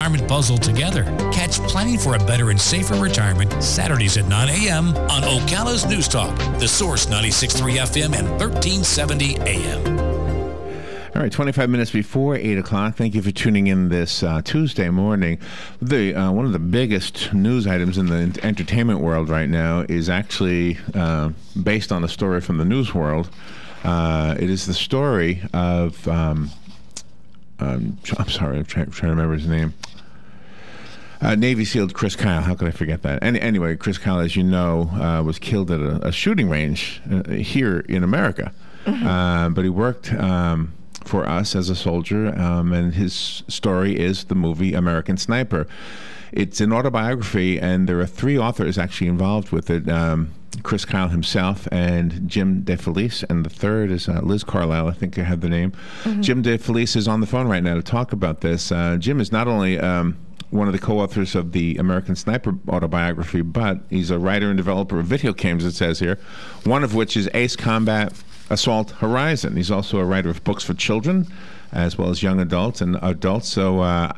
retirement puzzle together. Catch Planning for a Better and Safer Retirement Saturdays at 9 a.m. on Ocala's News Talk, The Source 96.3 FM and 1370 AM. All right, 25 minutes before 8 o'clock. Thank you for tuning in this Tuesday morning. One of the biggest news items in the entertainment world right now is actually based on a story from the news world. It is the story of, I'm sorry, I'm trying to remember his name. Navy SEAL Chris Kyle. How could I forget that? Anyway, Chris Kyle, as you know, was killed at a shooting range here in America. Mm-hmm. But he worked for us as a soldier, and his story is the movie American Sniper. It's an autobiography, and there are 3 authors actually involved with it. Chris Kyle himself and Jim DeFelice, and the third is Liz Carlisle. I think I have the name. Mm-hmm. Jim DeFelice is on the phone right now to talk about this. Jim is not only one of the co-authors of the American Sniper autobiography, but he's a writer and developer of video games, it says here, one of which is Ace Combat Assault Horizon. He's also a writer of books for children, as well as young adults and adults. So a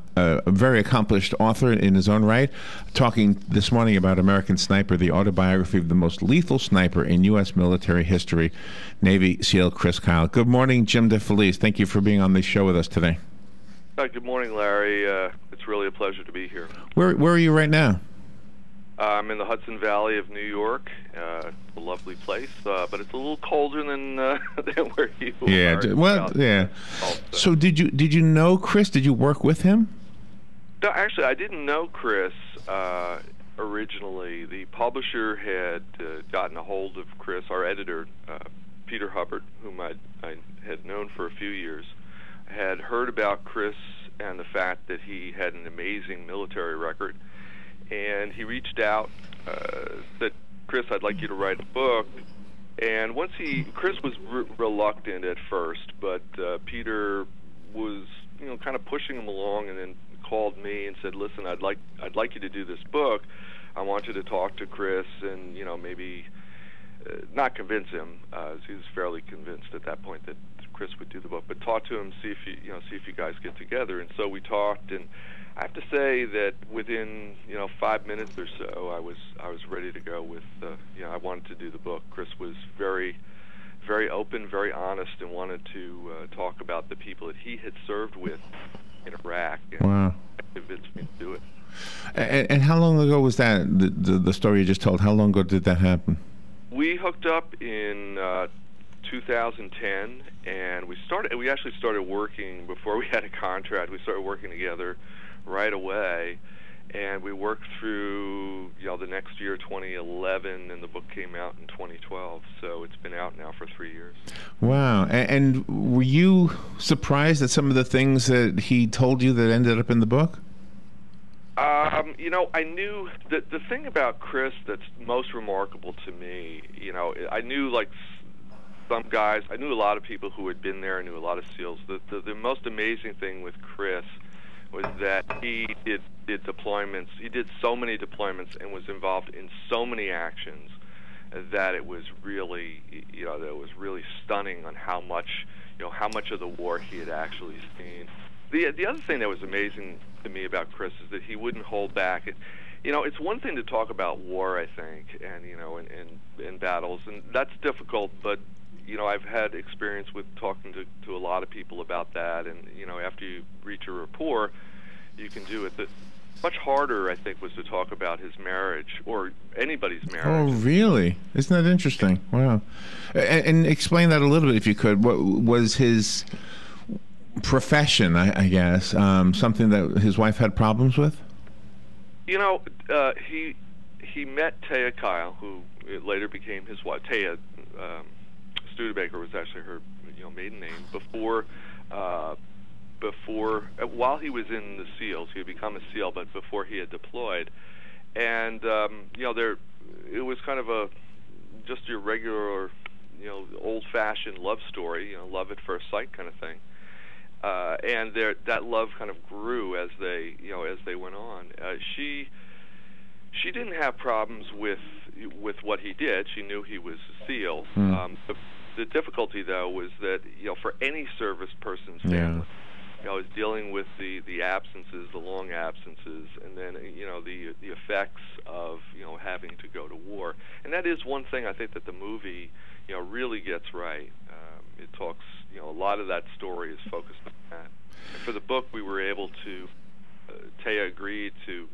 very accomplished author in his own right. Talking this morning about American Sniper, the autobiography of the most lethal sniper in U.S. military history, Navy SEAL Chris Kyle. Good morning, Jim DeFelice. Thank you for being on the show with us today. Good morning, Larry. It's really a pleasure to be here. Where are you right now? I'm in the Hudson Valley of New York. A lovely place, but it's a little colder than where you are. Yeah, well, yeah. So did you know Chris? Did you work with him? No, actually, I didn't know Chris originally. The publisher had gotten a hold of Chris, our editor, Peter Hubbard, whom I had known for a few years, had heard about Chris and the fact that he had an amazing military record. And he reached out, said, Chris, I'd like you to write a book. And Chris was reluctant at first, but Peter was, kind of pushing him along, and then called me and said, listen, I'd like you to do this book. I want you to talk to Chris and, maybe not convince him. He was fairly convinced at that point that Chris would do the book, but talk to him, see if you guys get together. And so we talked, and I have to say that within 5 minutes or so, I was ready to go with I wanted to do the book. Chris was very, very open, very honest, and wanted to talk about the people that he had served with in Iraq. And wow! Convinced me to do it. And how long ago was that? The story you just told. How long ago did that happen? We hooked up in 2010, and we actually started working before we had a contract. We started working together right away, and we worked through the next year, 2011, and the book came out in 2012. So it's been out now for 3 years. Wow! And were you surprised at some of the things that he told you that ended up in the book? I knew that the thing about Chris that's most remarkable to me, I knew some guys, I knew a lot of people who had been there, I knew a lot of SEALs. The most amazing thing with Chris was that he did deployments. He did so many deployments and was involved in so many actions that it was really, that was really stunning on how much of the war he had actually seen. The other thing that was amazing to me about Chris is that he wouldn't hold back. It's one thing to talk about war, I think, and in battles, and that's difficult. But I've had experience with talking to a lot of people about that, and after you reach a rapport, you can do it. The much harder, I think, was to talk about his marriage or anybody's marriage. Oh, really? Isn't that interesting? Wow. And explain that a little bit, if you could. What was his profession, I guess, something that his wife had problems with? He met Taya Kyle, who later became his wife. Taya Studebaker was actually her maiden name. While he was in the SEALs, he had become a SEAL, but before he had deployed, and it was kind of just your regular, old-fashioned love story, love at first sight kind of thing. And that love kind of grew as they went on. She didn't have problems with what he did. She knew he was a SEAL. The difficulty, though, was that for any service person's family, is dealing with the absences, the long absences, and then the effects of having to go to war. And that is one thing I think that the movie really gets right. It talks, a lot of that story is focused on that. And for the book, we were able to. Taya agreed to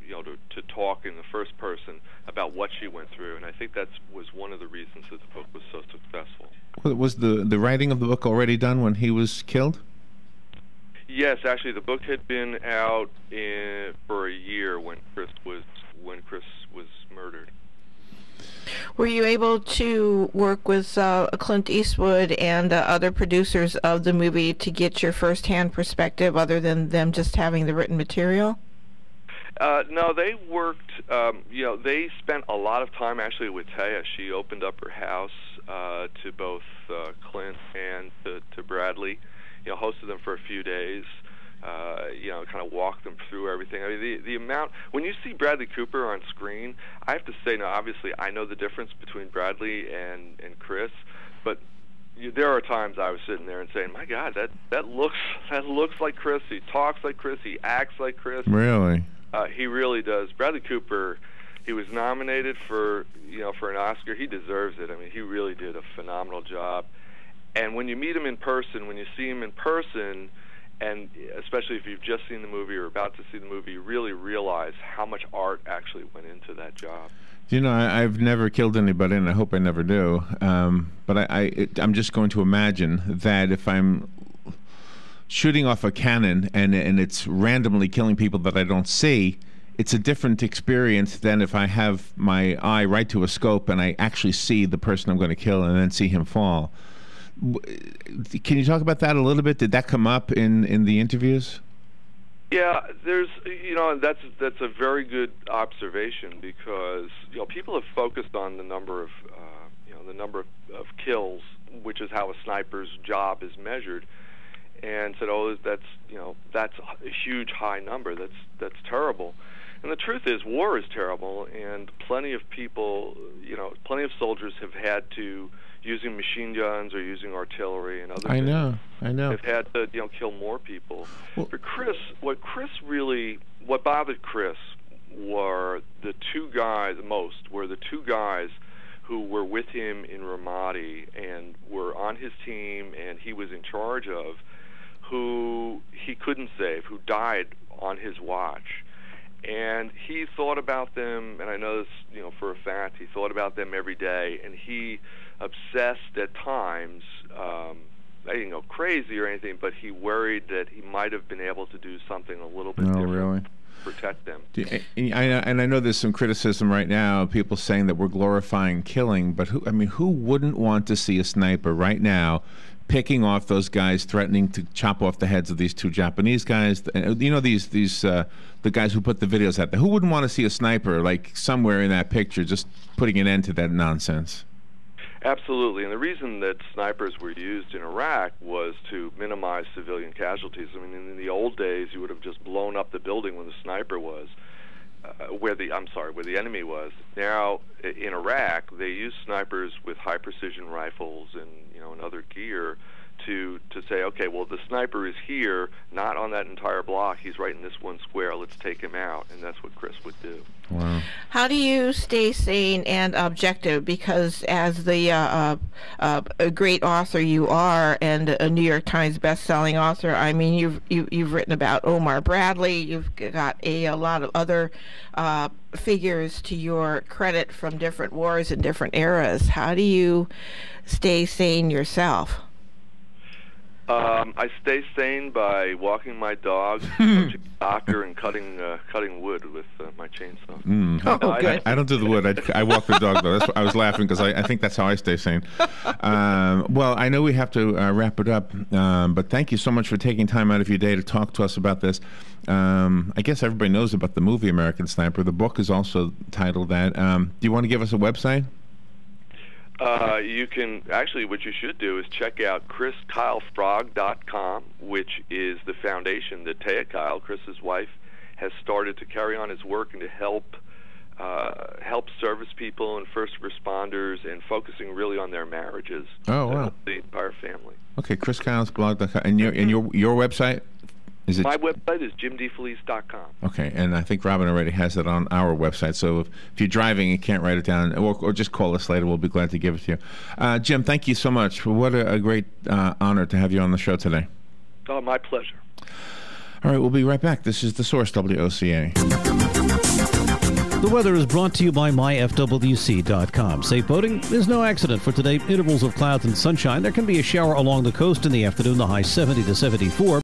talk in the first person about what she went through, and I think that was one of the reasons that the book was so successful. Was the writing of the book already done when he was killed? Yes, actually, the book had been out for a year when Chris was murdered. Were you able to work with Clint Eastwood and other producers of the movie to get your first-hand perspective, other than them just having the written material? No, they worked. They spent a lot of time actually with Taya. She opened up her house to both Clint and to Bradley. Hosted them for a few days. Kind of walk them through everything. I mean, the amount, when you see Bradley Cooper on screen, I have to say, now obviously I know the difference between Bradley and Chris, but there are times I was sitting there and saying, my God, that looks like Chris. He talks like Chris. He acts like Chris. Really? He really does. Bradley Cooper, he was nominated for an Oscar. He deserves it. I mean, he really did a phenomenal job. And when you meet him in person, when you see him in person, and especially if you've just seen the movie or about to see the movie, you really realize how much art actually went into that job. I've never killed anybody, and I hope I never do. But I'm just going to imagine that if I'm shooting off a cannon and it's randomly killing people that I don't see, it's a different experience than if I have my eye right to a scope and I actually see the person I'm going to kill and then see him fall. Can you talk about that a little bit? Did that come up in the interviews? Yeah, there's that's a very good observation, because people have focused on the number of kills, which is how a sniper's job is measured, and said, oh, that's a huge high number. That's terrible. And the truth is, war is terrible, and plenty of people, plenty of soldiers have had to, using machine guns or using artillery and other things. I know. Have had to, kill more people. Well, for Chris, what bothered Chris were the two guys who were with him in Ramadi and were on his team and he was in charge of, who he couldn't save, who died on his watch. And he thought about them, and I know this, for a fact, he thought about them every day, and he obsessed at times. I didn't go crazy or anything, but he worried that he might have been able to do something a little bit different really? to protect them. And I know there's some criticism right now, people saying that we're glorifying killing, but who wouldn't want to see a sniper right now picking off those guys threatening to chop off the heads of these two Japanese guys? The guys who put the videos out there. Who wouldn't want to see a sniper like somewhere in that picture just putting an end to that nonsense? Absolutely, and the reason that snipers were used in Iraq was to minimize civilian casualties. I mean, in the old days, you would have just blown up the building when the sniper was, where the enemy was. Now, in Iraq, they use snipers with high precision rifles and other gear to say, okay, well, the sniper is here, not on that entire block. He's right in this one square. Let's take him out, and that's what Chris would do. Wow. How do you stay sane and objective? Because as the a great author you are, and a New York Times best-selling author, I mean, you've written about Omar Bradley. You've got a lot of other figures to your credit from different wars and different eras. How do you stay sane yourself? I stay sane by walking my dog, going to the doctor, and cutting wood with my chainsaw. Good. I don't do the wood. I walk the dog, though. I was laughing because I think that's how I stay sane. Well, I know we have to wrap it up, but thank you so much for taking time out of your day to talk to us about this. I guess everybody knows about the movie American Sniper. The book is also titled that. Do you want to give us a website? You can actually, what you should do is check out chriskylefrog.com, which is the foundation that Taya Kyle, Chris's wife, has started to carry on his work and to help service people and first responders, and focusing really on their marriages. Oh, wow. The entire family. Okay, chriskylesblog.com. And your website? Is it? My website is jimdefelice.com. Okay, and I think Robin already has it on our website. So if you're driving and can't write it down, or just call us later, we'll be glad to give it to you. Jim, thank you so much. What a great honor to have you on the show today. Oh, my pleasure. All right, we'll be right back. This is The Source, WOCA. The weather is brought to you by myfwc.com. Safe boating is no accident for today. Intervals of clouds and sunshine. There can be a shower along the coast in the afternoon, the high 70 to 74.